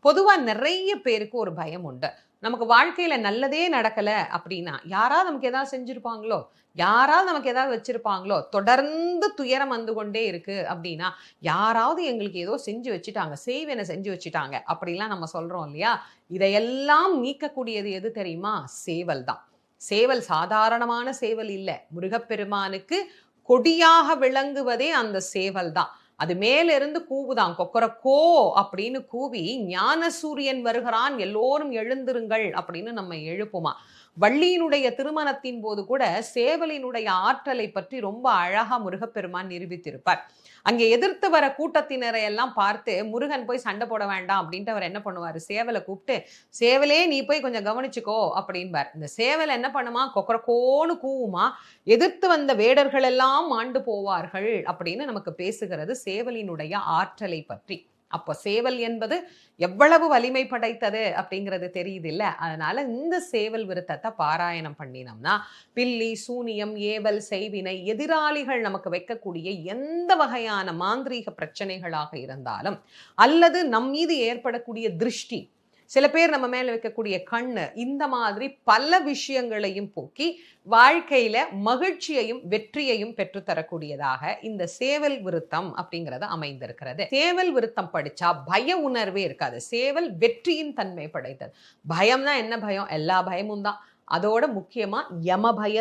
பொதுவா நிறைய பேருக்கு ஒரு பயம் உண்டு. நமக்கு வாழ்க்கையில நல்லதே நடக்கல அப்படின்னா, யாராவது நமக்கு ஏதாவது செஞ்சிருப்பாங்களோ? யாராவது நமக்கு ஏதாவது வச்சிருப்பாங்களோ? தொடர்ந்து துயரம் வந்து கொண்டே இருக்கு அப்படின்னா, யாராவது எங்களுக்கு ஏதோ செஞ்சு வச்சுட்டாங்க. செய்வன செஞ்சு வச்சுட்டாங்க. அப்படிலாம் நம்ம சொல்றோம் இல்லையா? இதையெல்லாம் நீக்கக்கூடியது எது தெரியுமா? சேவல் தான். சேவல் சாதாரணமான சேவல் இல்ல. முருகப்பெருமானுக்கு கொடியாக விளங்குவதே அந்த சேவல் தான். அது மேலிருந்து கூவுதாம். கொக்கரக்கோ அப்படின்னு கூவி, ஞானசூரியன் வருகிறான் எல்லோரும் எழுந்திருங்கள் அப்படின்னு நம்ம எழுப்புமாம். வள்ளியினுடைய திருமணத்தின் போது கூட சேவலினுடைய ஆற்றலை பற்றி ரொம்ப அழகா முருகப்பெருமான் நிரூபித்திருப்பார். அங்கே எதிர்த்து வர கூட்டத்தினரை எல்லாம் பார்த்து முருகன் போய் சண்டை போட வேண்டாம் அப்படின்ட்டு அவர் என்ன பண்ணுவாரு? சேவல கூப்பிட்டு, "சேவலே நீ போய் கொஞ்சம் கவனிச்சுக்கோ" அப்படின்பார். இந்த சேவல் என்ன பண்ணுமா? கொக்கரக்கோன்னு கூவுமா. எதிர்த்து வந்த வேடர்கள் எல்லாம் மாண்டு போவார்கள் அப்படின்னு நமக்கு பேசுகிறது சேவலினுடைய ஆற்றலை பற்றி. அப்ப சேவல் என்பது எவ்வளவு வலிமை படைத்தது அப்படிங்கிறது தெரியுதுல்ல. அதனால இந்த சேவல் விருத்தத்தை பாராயணம் பண்ணினோம்னா, பில்லி, சூனியம், ஏவல், செய்வினை, எதிராளிகள் நமக்கு வைக்கக்கூடிய எந்த வகையான மாந்திரீக பிரச்சனைகளாக இருந்தாலும், அல்லது நம் மீது ஏற்படக்கூடிய திருஷ்டி, சில பேர் நம்ம மேல வைக்கக்கூடிய கண்ணு, இந்த மாதிரி பல விஷயங்களையும் போக்கி வாழ்க்கையில மகிழ்ச்சியையும் வெற்றியையும் பெற்றுத்தரக்கூடியதாக இந்த சேவல் விருத்தம் அப்படிங்கிறது அமைந்திருக்கிறது. சேவல் விருத்தம் படிச்சா பய உணர்வே இருக்காது. சேவல் வெற்றியின் தன்மை படைத்தது. பயம்னா என்ன பயம்? எல்லா பயமும் தான். அதோட முக்கியமா யம பயம்